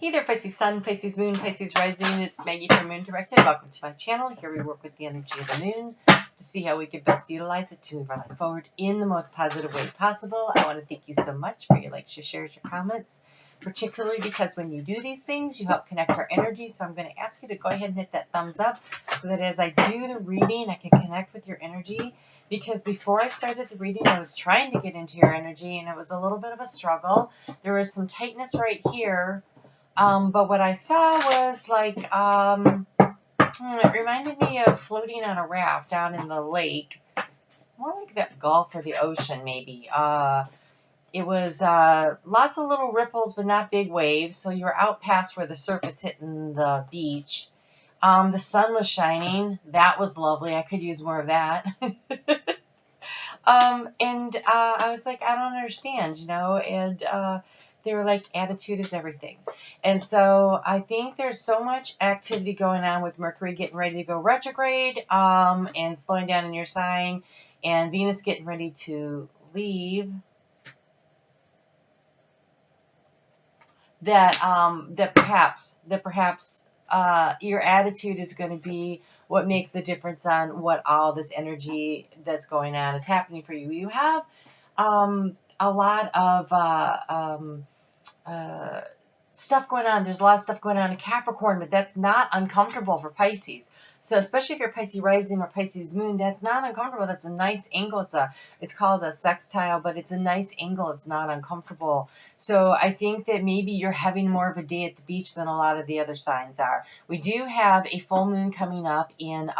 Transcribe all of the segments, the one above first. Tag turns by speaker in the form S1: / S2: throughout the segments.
S1: Hey there, Pisces Sun, Pisces Moon, Pisces Rising. It's Maggie from Moon Directed. Welcome to my channel. Here we work with the energy of the moon to see how we can best utilize it to move our life forward in the most positive way possible. I want to thank you so much for your likes, your shares, your comments, particularly because when you do these things, you help connect our energy. So I'm going to ask you to go ahead and hit that thumbs up so that as I do the reading, I can connect with your energy. Because before I started the reading, I was trying to get into your energy, and it was a little bit of a struggle. There was some tightness right here. But what I saw was like, it reminded me of floating on a raft down in the lake. More like that Gulf or the ocean, maybe. It was lots of little ripples, but not big waves. So you were out past where the surf is hitting the beach. The sun was shining. That was lovely. I could use more of that. And I was like, I don't understand, and they were like, attitude is everything. And so I think there's so much activity going on with Mercury getting ready to go retrograde, and slowing down in your sign, and Venus getting ready to leave, that perhaps your attitude is going to be what makes the difference on what all this energy that's going on is happening for you. You have a lot of stuff going on. There's a lot of stuff going on in Capricorn, but that's not uncomfortable for Pisces. So especially if you're Pisces rising or Pisces moon, that's not uncomfortable. That's a nice angle. It's called a sextile, but it's a nice angle. It's not uncomfortable. So I think that maybe you're having more of a day at the beach than a lot of the other signs are. We do have a full moon coming up in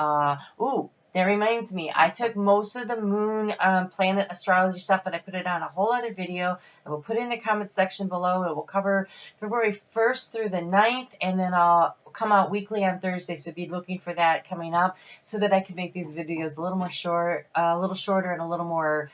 S1: that reminds me, I took most of the moon planet astrology stuff and I put it on a whole other video. I will put it in the comment section below. It will cover February 1st through the 9th, and then I'll come out weekly on Thursday, so be looking for that coming up so that I can make these videos a little more a little shorter and a little more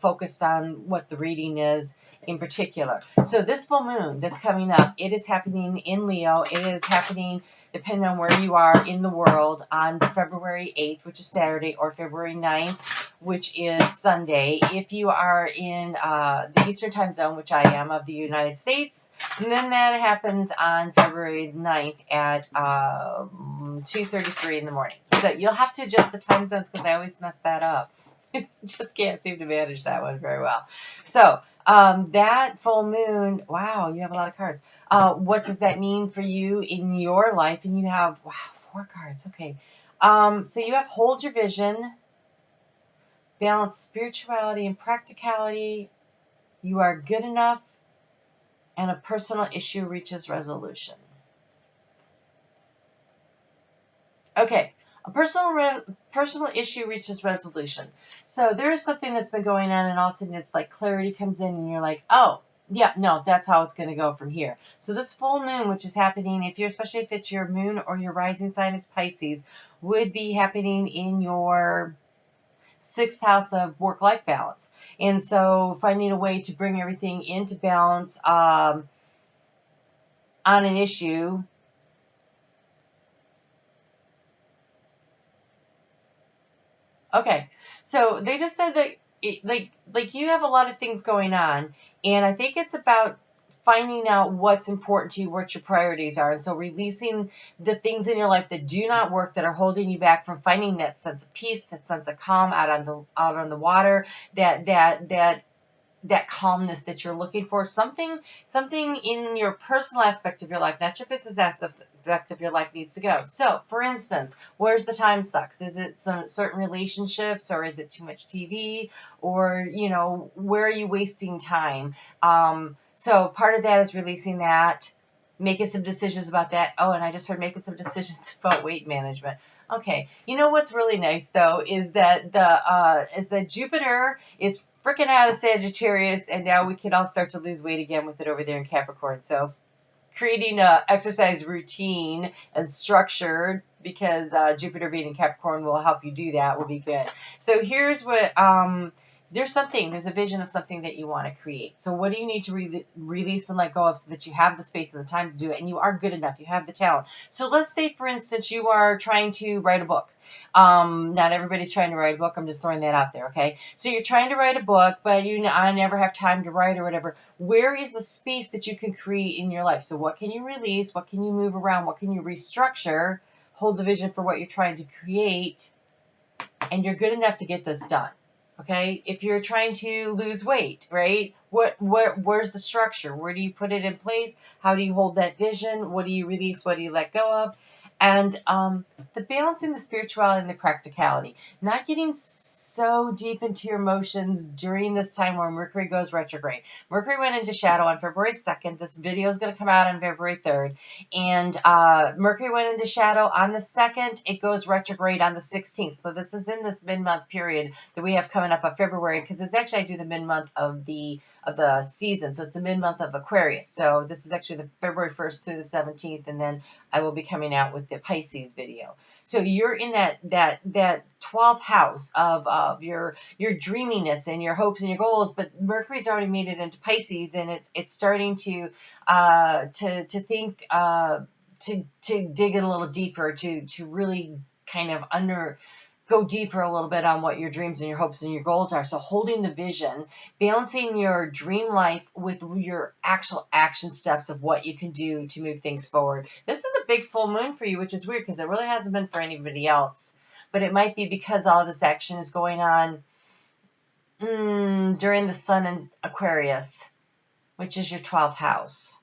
S1: focused on what the reading is in particular. So this full moon that's coming up, it is happening in Leo. It is happening depending on where you are in the world on February 8th, which is Saturday, or February 9th, which is Sunday. If you are in the Eastern time zone, which I am, of the United States, and then that happens on February 9th at 2:33 in the morning. So you'll have to adjust the time zones because I always mess that up. Just can't seem to manage that one very well. So that full moon, wow, you have a lot of cards. What does that mean for you in your life? And you have, wow, 4 cards. Okay. So you have hold your vision, balance spirituality and practicality, you are good enough, and a personal issue reaches resolution. Okay. A personal issue reaches resolution. So there is something that's been going on, and all of a sudden it's like clarity comes in, and you're like, oh, yeah, no, that's how it's going to go from here. So this full moon, which is happening, especially if it's your moon or your rising sign is Pisces, would be happening in your 6th house of work-life balance. And so finding a way to bring everything into balance on an issue. Okay, so they just said that like you have a lot of things going on, and I think it's about finding out what's important to you, what your priorities are, and so releasing the things in your life that do not work, that are holding you back from finding that sense of peace, that sense of calm out on the water, that calmness that you're looking for. Something in your personal aspect of your life, not your business aspect of your life, needs to go. So, for instance, where's the time sucks? Is it some certain relationships, or is it too much TV, or, where are you wasting time? So part of that is releasing that, making some decisions about that. Oh, and I just heard making some decisions about weight management. Okay, you know what's really nice though is that Jupiter is freaking out of Sagittarius, and now we can all start to lose weight again with it over there in Capricorn. So creating a exercise routine and structure, because Jupiter being in Capricorn will help you do that, will be good. So here's what there's a vision of something that you want to create. So what do you need to release and let go of so that you have the space and the time to do it, and you are good enough, you have the talent. So let's say, for instance, you are trying to write a book. Not everybody's trying to write a book. I'm just throwing that out there, okay? So you're trying to write a book, but I never have time to write or whatever. Where is the space that you can create in your life? So what can you release? What can you move around? What can you restructure? Hold the vision for what you're trying to create, and you're good enough to get this done. Okay, if you're trying to lose weight, right? Where's the structure? Where do you put it in place? How do you hold that vision? What do you release? What do you let go of? And the balancing the spirituality and the practicality, not getting so deep into your emotions during this time where Mercury goes retrograde. Mercury went into shadow on February 2nd. This video is going to come out on February 3rd. And Mercury went into shadow on the 2nd. It goes retrograde on the 16th. So this is in this mid-month period that we have coming up of February, because it's actually, I do the mid-month of the season. So it's the mid-month of Aquarius. So this is actually the February 1st through the 17th, and then I will be coming out with the Pisces video. So you're in that 12th house of your dreaminess and your hopes and your goals, but Mercury's already made it into Pisces, and it's starting to think, to dig it a little deeper, to really kind of go deeper a little bit on what your dreams and your hopes and your goals are. So holding the vision, balancing your dream life with your actual action steps of what you can do to move things forward. This is a big full moon for you, which is weird because it really hasn't been for anybody else. But it might be because all this action is going on during the sun in Aquarius, which is your 12th house.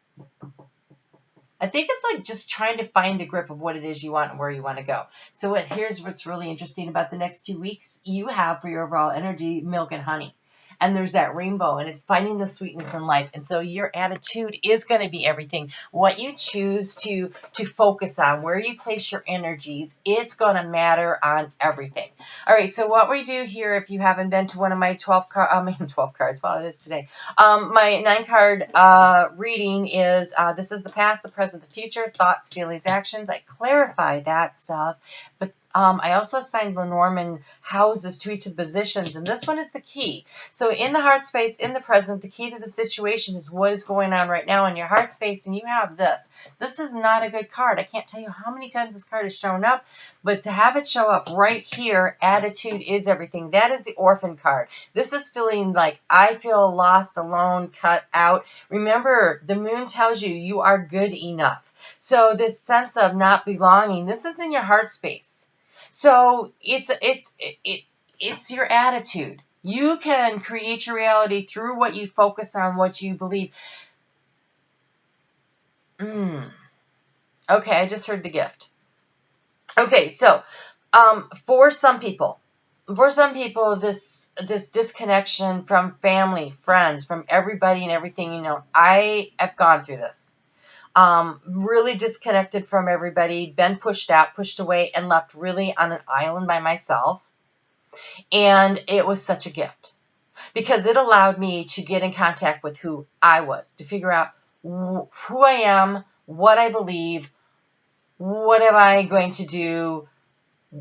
S1: I think it's like just trying to find the grip of what it is you want and where you want to go. So here's what's really interesting about the next 2 weeks. You have for your overall energy milk and honey. And there's that rainbow, and it's finding the sweetness in life. And so your attitude is going to be everything. What you choose to focus on, where you place your energies, it's going to matter on everything. All right, so what we do here, if you haven't been to one of my 12 cards, well, it is today. My 9-card reading is, this is the past, the present, the future, thoughts, feelings, actions. I clarify that stuff, but I also assigned Lenormand houses to each of the positions, and this one is the key. So in the heart space, in the present, the key to the situation is what is going on right now in your heart space, and you have this. This is not a good card. I can't tell you how many times this card has shown up, but to have it show up right here, attitude is everything. That is the orphan card. This is feeling like I feel lost, alone, cut out. Remember, the moon tells you you are good enough. So this sense of not belonging, this is in your heart space. So it's your attitude. You can create your reality through what you focus on, what you believe. Okay, I just heard the gift. Okay, so for some people, this disconnection from family, friends, from everybody and everything, I have gone through this. Really disconnected from everybody, been pushed out, pushed away, and left really on an island by myself. And it was such a gift because it allowed me to get in contact with who I was, to figure out who I am, what I believe, what am I going to do,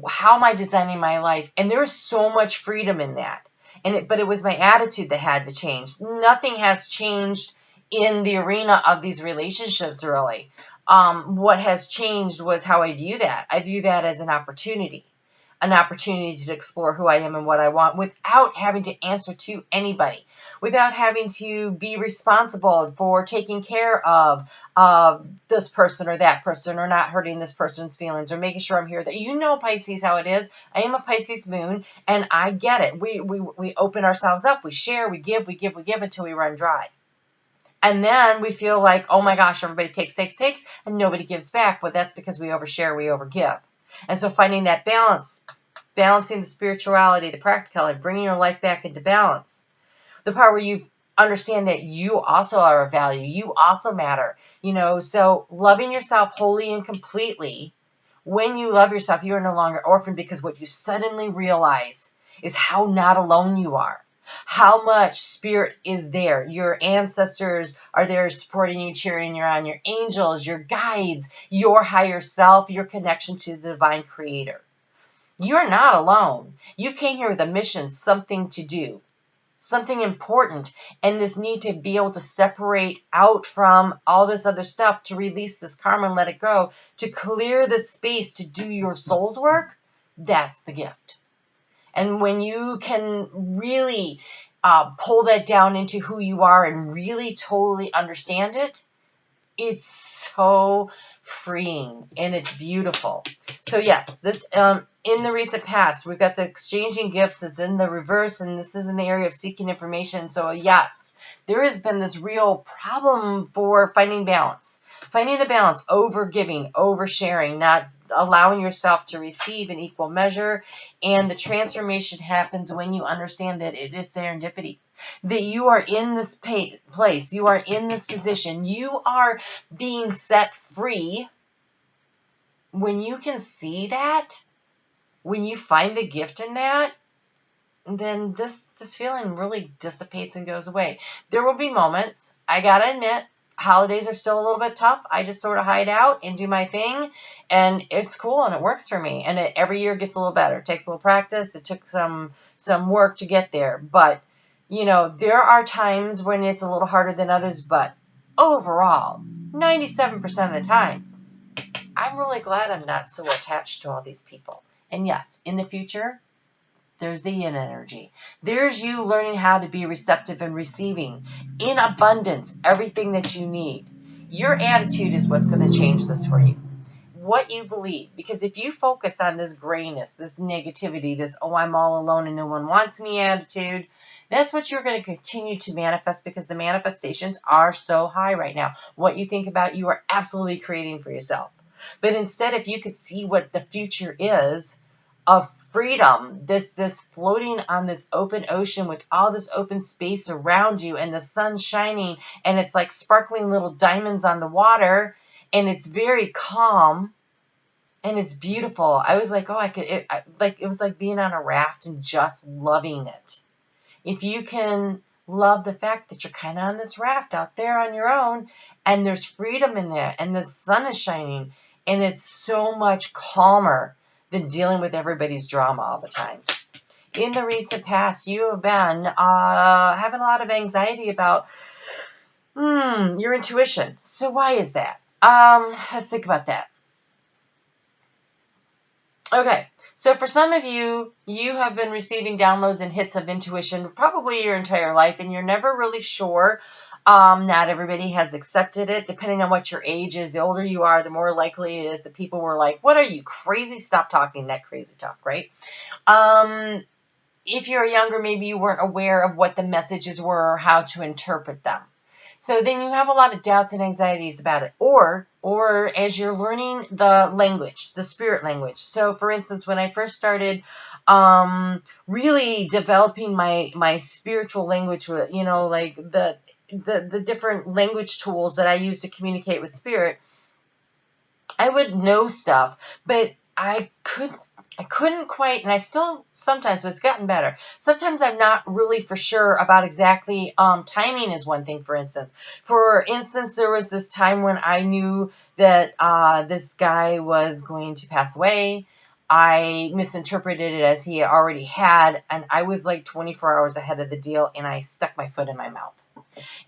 S1: how am I designing my life. And there was so much freedom in that. But it was my attitude that had to change. Nothing has changed in the arena of these relationships, really. What has changed was how I view that. I view that as an opportunity to explore who I am and what I want without having to answer to anybody, without having to be responsible for taking care of this person or that person, or not hurting this person's feelings, or making sure I'm here. That Pisces, how it is. I am a Pisces moon, and I get it. We open ourselves up, we share, we give until we run dry. And then we feel like, oh my gosh, everybody takes, and nobody gives back. But that's because we overshare, we overgive. And so finding that balance, balancing the spirituality, the practicality, bringing your life back into balance. The part where you understand that you also are of value, you also matter. So loving yourself wholly and completely. When you love yourself, you are no longer orphaned, because what you suddenly realize is how not alone you are. How much spirit is there. Your ancestors are there supporting you, cheering you on. Your angels, your guides, your higher self, your connection to the divine creator. You're not alone. You came here with a mission, something to do. something important, and this need to be able to separate out from all this other stuff to release this karma and let it go, to clear the space to do your soul's work, that's the gift. And when you can really pull that down into who you are and really totally understand it, it's so freeing and it's beautiful. So yes, this in the recent past, we've got the exchanging gifts is in the reverse, and this is in the area of seeking information. So yes, there has been this real problem for finding balance. Finding the balance, over giving, over sharing, not allowing yourself to receive in equal measure. And the transformation happens when you understand that it is serendipity. That you are in this place, you are in this position, you are being set free. When you can see that, when you find the gift in that, then this feeling really dissipates and goes away. There will be moments, I gotta admit, holidays are still a little bit tough. I just sort of hide out and do my thing, and it's cool and it works for me. And every year gets a little better. It takes a little practice. It took some work to get there, but you know, there are times when it's a little harder than others, but overall, 97% of the time, I'm really glad I'm not so attached to all these people. And yes, in the future, there's the yin energy. There's you learning how to be receptive and receiving in abundance everything that you need. Your attitude is what's going to change this for you. What you believe. Because if you focus on this grayness, this negativity, this, oh, I'm all alone and no one wants me attitude, that's what you're going to continue to manifest, because the manifestations are so high right now. What you think about, you are absolutely creating for yourself. But instead, if you could see what the future is of freedom, this floating on this open ocean with all this open space around you and the sun shining and it's like sparkling little diamonds on the water and it's very calm and it's beautiful. I was like, oh, it was like being on a raft and just loving it. If you can love the fact that you're kind of on this raft out there on your own and there's freedom in there and the sun is shining and it's so much calmer than dealing with everybody's drama all the time. In the recent past, you have been having a lot of anxiety about your intuition. So why is that? Let's think about that. Okay. So for some of you, you have been receiving downloads and hits of intuition probably your entire life, and you're never really sure. Not everybody has accepted it, depending on what your age is. The older you are, the more likely it is that people were like, what are you, crazy? Stop talking that crazy talk, right? If you're younger, maybe you weren't aware of what the messages were or how to interpret them. So then you have a lot of doubts and anxieties about it. Or as you're learning the language, the spirit language. So for instance, when I first started really developing my spiritual language, you know, like the different language tools that I use to communicate with spirit, I would know stuff, but I couldn't quite, and I still sometimes, but it's gotten better. Sometimes I'm not really for sure about exactly, timing is one thing, for instance. For instance, there was this time when I knew that this guy was going to pass away. I misinterpreted it as he already had, and I was like 24 hours ahead of the deal, and I stuck my foot in my mouth.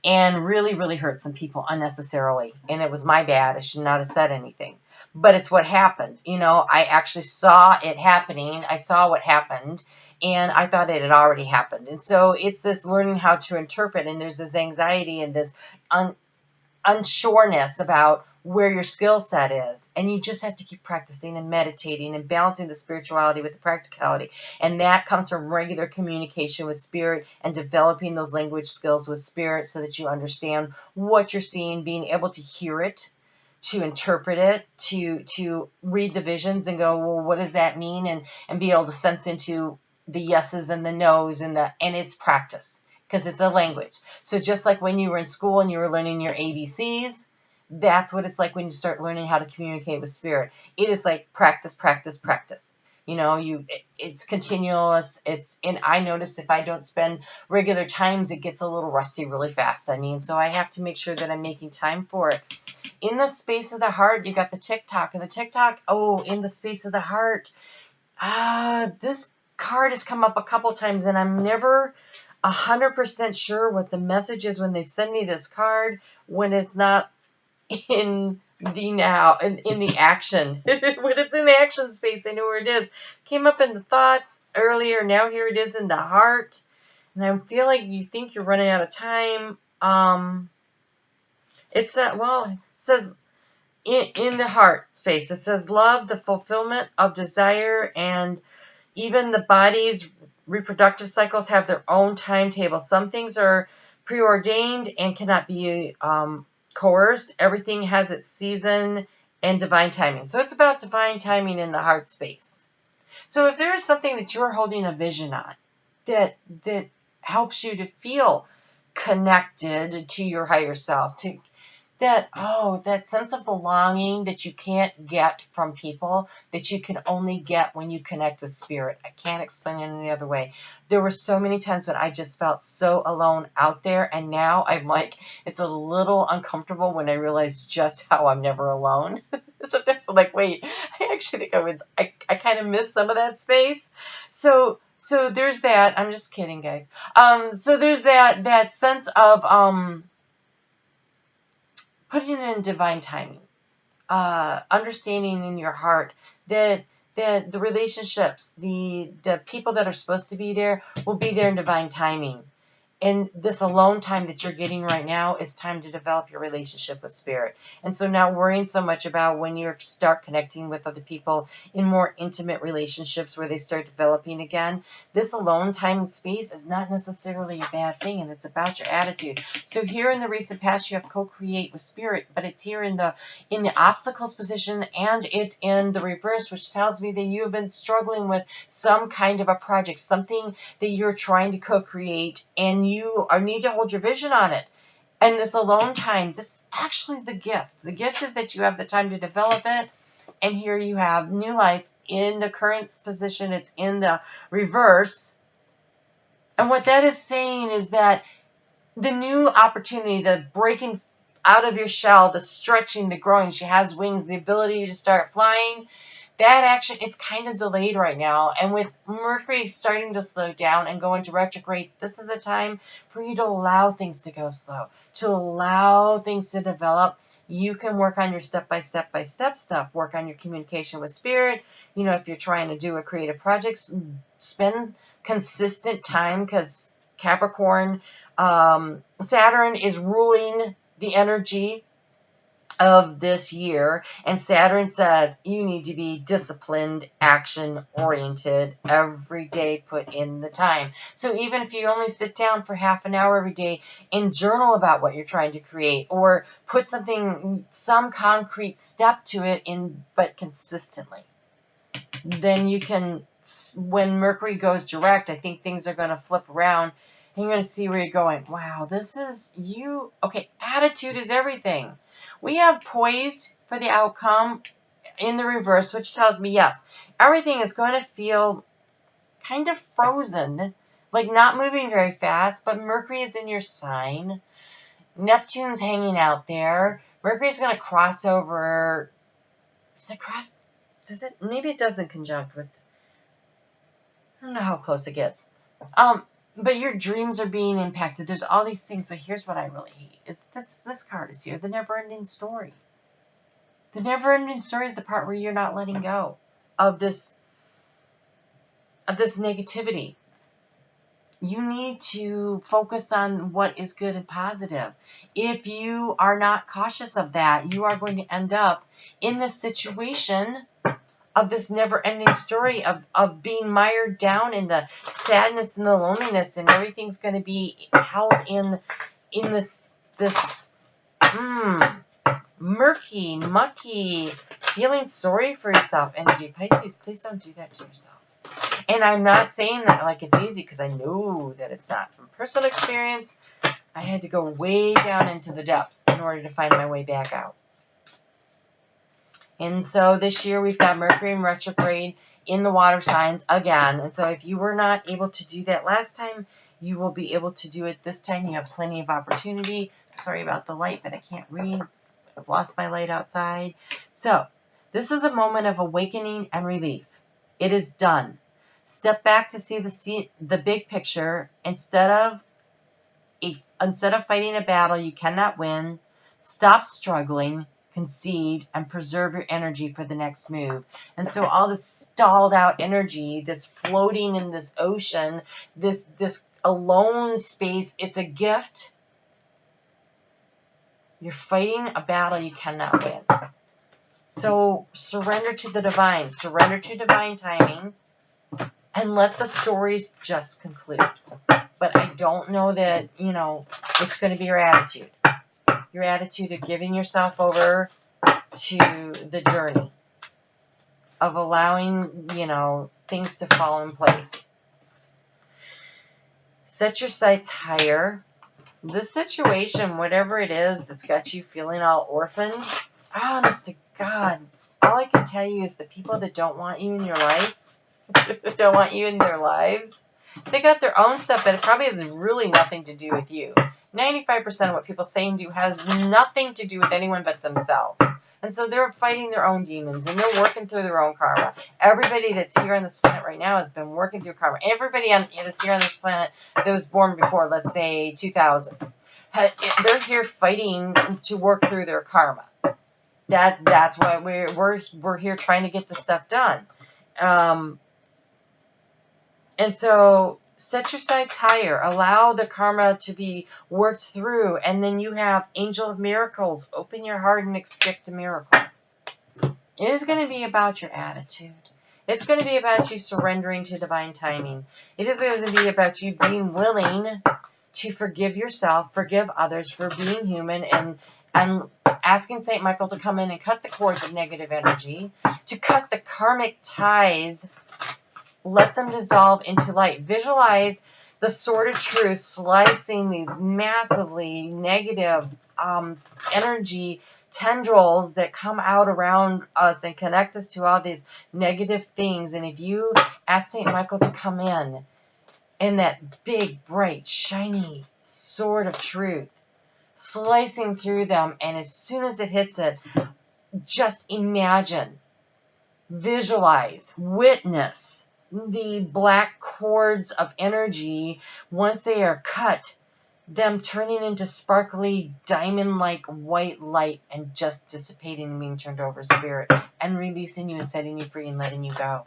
S1: And really, really hurt some people unnecessarily. And it was my bad. I should not have said anything. But it's what happened. You know, I actually saw it happening. I saw what happened. And I thought it had already happened. And so it's this learning how to interpret. And there's this anxiety and this unsureness about where your skill set is. And you just have to keep practicing and meditating and balancing the spirituality with the practicality. And that comes from regular communication with spirit and developing those language skills with spirit so that you understand what you're seeing, being able to hear it, to interpret it, to read the visions and go, well, what does that mean? And be able to sense into the yeses and the nos and it's practice because it's a language. So just like when you were in school and you were learning your ABCs, that's what it's like when you start learning how to communicate with spirit. It is like practice, practice, practice. You know, it's continuous. And I notice if I don't spend regular times, it gets a little rusty really fast. I mean, so I have to make sure that I'm making time for it. In the space of the heart, you got the TikTok, and the TikTok, in the space of the heart. This card has come up a couple times, and I'm never 100% sure what the message is when they send me this card, when it's not in the now, in the action. When it's in the action space, I know where it is. Came up in the thoughts earlier, now here it is in the heart. And I feel like you think you're running out of time. It's that, well, it says in the heart space, it says love, the fulfillment of desire, and even the body's reproductive cycles have their own timetable. Some things are preordained and cannot be coerced. Everything has its season and divine timing. So it's about divine timing in the heart space. So if there is something that you're holding a vision on that helps you to feel connected to your higher self, to that sense of belonging that you can't get from people, that you can only get when you connect with spirit. I can't explain it any other way. There were so many times when I just felt so alone out there, and now I'm like, it's a little uncomfortable when I realize just how I'm never alone. Sometimes I'm like, wait, I actually think I kind of miss some of that space. So there's that. I'm just kidding, guys. So there's that sense of putting it in divine timing, understanding in your heart that the relationships, the people that are supposed to be there will be there in divine timing. And this alone time that you're getting right now is time to develop your relationship with spirit. And so not worrying so much about when you start connecting with other people in more intimate relationships where they start developing again. This alone time and space is not necessarily a bad thing, and it's about your attitude. So here in the recent past, you have co-create with spirit, but it's here in the obstacles position, and it's in the reverse, which tells me that you have been struggling with some kind of a project, something that you're trying to co-create, and you need to hold your vision on it. And this alone time, this is actually the gift. The gift is that you have the time to develop it. And here you have new life in the current position. It's in the reverse. And what that is saying is that the new opportunity, the breaking out of your shell, the stretching, the growing, she has wings, the ability to start flying, that action, it's kind of delayed right now. And with Mercury starting to slow down and go into retrograde, this is a time for you to allow things to go slow, to allow things to develop. You can work on your step-by-step stuff, work on your communication with spirit. You know, if you're trying to do a creative project, spend consistent time, because Capricorn, Saturn is ruling the energy of this year, and Saturn says you need to be disciplined, action oriented every day, put in the time. So even if you only sit down for half an hour every day and journal about what you're trying to create, or put some concrete step to it but consistently, then you can, when Mercury goes direct, I think things are going to flip around and you're going to see where you're going. Wow, this is you. Okay, attitude is everything. We have poised for the outcome in the reverse, which tells me, yes, everything is going to feel kind of frozen, like not moving very fast, but Mercury is in your sign. Neptune's hanging out there. Mercury is going to cross over. Does it? Maybe it doesn't conjunct with. I don't know how close it gets. But your dreams are being impacted. There's all these things, but here's what I really hate. Is this card is here, the never-ending story. The never-ending story is the part where you're not letting go of this negativity. You need to focus on what is good and positive. If you are not cautious of that, you are going to end up in this situation of this never-ending story of being mired down in the sadness and the loneliness, and everything's going to be held in this murky, mucky, feeling sorry for yourself energy. Pisces, please don't do that to yourself. And I'm not saying that like it's easy, because I know that it's not. From personal experience, I had to go way down into the depths in order to find my way back out. And so this year we've got Mercury in retrograde in the water signs again. And so if you were not able to do that last time, you will be able to do it this time. You have plenty of opportunity. Sorry about the light, but I can't read. I've lost my light outside. So this is a moment of awakening and relief. It is done. Step back to see the big picture. Instead of fighting a battle you cannot win, stop struggling, concede, and preserve your energy for the next move. And so all this stalled out energy, this floating in this ocean, this alone space, it's a gift. You're fighting a battle you cannot win. So surrender to the divine, surrender to divine timing, and let the stories just conclude. But I don't know that, it's going to be your attitude. Your attitude of giving yourself over to the journey, of allowing, things to fall in place. Set your sights higher. This situation, whatever it is that's got you feeling all orphaned, honest to God, all I can tell you is the people that don't want you in your life, don't want you in their lives, they got their own stuff that it probably has really nothing to do with you. 95% of what people say and do has nothing to do with anyone but themselves. And so they're fighting their own demons and they're working through their own karma. Everybody that's here on this planet right now has been working through karma. Everybody that's here on this planet that was born before, let's say, 2000, they're here fighting to work through their karma. That's why we're here trying to get this stuff done. And so set your sights higher. Allow the karma to be worked through. And then you have Angel of Miracles. Open your heart and expect a miracle. It is going to be about your attitude. It's going to be about you surrendering to divine timing. It is going to be about you being willing to forgive yourself, forgive others for being human, and asking St. Michael to come in and cut the cords of negative energy, to cut the karmic ties. Let them dissolve into light. Visualize the sword of truth slicing these massively negative energy tendrils that come out around us and connect us to all these negative things. And if you ask St. Michael to come in that big, bright, shiny sword of truth, slicing through them, and as soon as it hits it, just imagine, visualize, witness the black cords of energy, once they are cut, them turning into sparkly diamond-like white light and just dissipating and being turned over spirit and releasing you and setting you free and letting you go.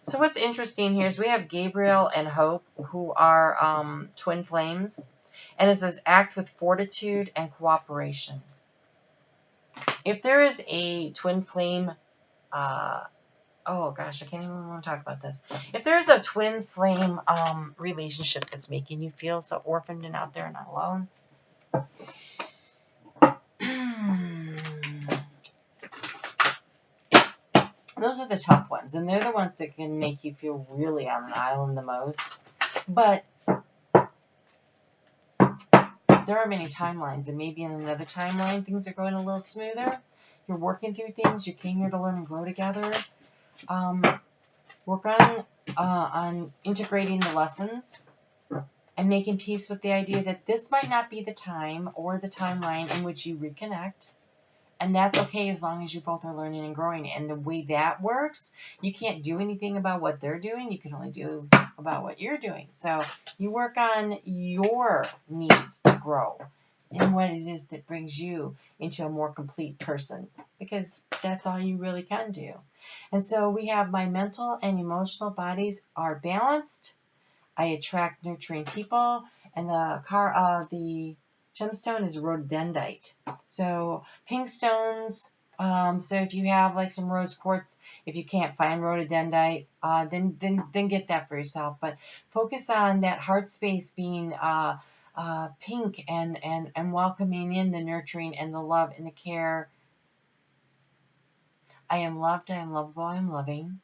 S1: So what's interesting here is we have Gabriel and Hope, who are twin flames. And it says, act with fortitude and cooperation. If there is a twin flame, oh gosh, I can't even want to talk about this. If there is a twin flame relationship that's making you feel so orphaned and out there and not alone, those are the tough ones. And they're the ones that can make you feel really on an island the most. But there are many timelines, and maybe in another timeline things are going a little smoother. You're working through things. You came here to learn and grow together. Work on integrating the lessons and making peace with the idea that this might not be the time or the timeline in which you reconnect. And that's okay as long as you both are learning and growing. And the way that works, you can't do anything about what they're doing. You can only do about what you're doing. So you work on your needs to grow and what it is that brings you into a more complete person, because that's all you really can do. And so we have my mental and emotional bodies are balanced. I attract nurturing people, and the gemstone is rhododendite. So pink stones, so if you have like some rose quartz, if you can't find rhododendite, then get that for yourself. But focus on that heart space being pink and welcoming in the nurturing and the love and the care. I am loved, I am lovable, I am loving.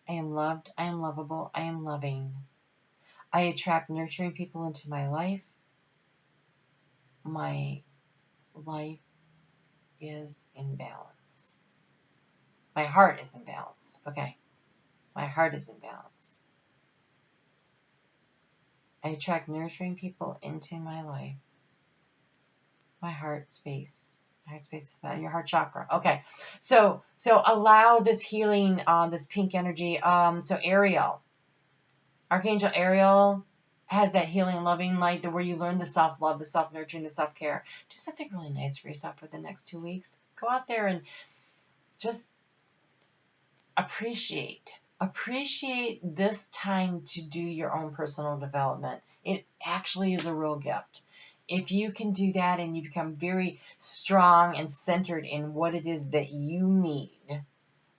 S1: I am loved, I am lovable, I am loving. I attract nurturing people into my life. My life is in balance. My heart is in balance. Okay. My heart is in balance. I attract nurturing people into my life. My heart space. My heart space is your heart chakra. Okay. So allow this healing, this pink energy. So Ariel, Archangel Ariel has that healing, loving light, where you learn the self-love, the self-nurturing, the self-care. Do something really nice for yourself for the next 2 weeks. Go out there and just appreciate this time to do your own personal development. It actually is a real gift. If you can do that and you become very strong and centered in what it is that you need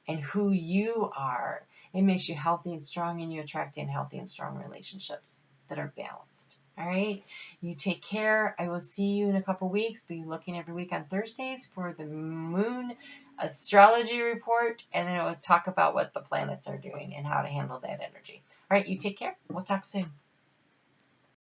S1: and who you are, it makes you healthy and strong, and you attract in healthy and strong relationships that are balanced. All right? You take care. I will see you in a couple weeks. Be looking every week on Thursdays for the moon astrology report, and then I will talk about what the planets are doing and how to handle that energy. All right, you take care. We'll talk soon.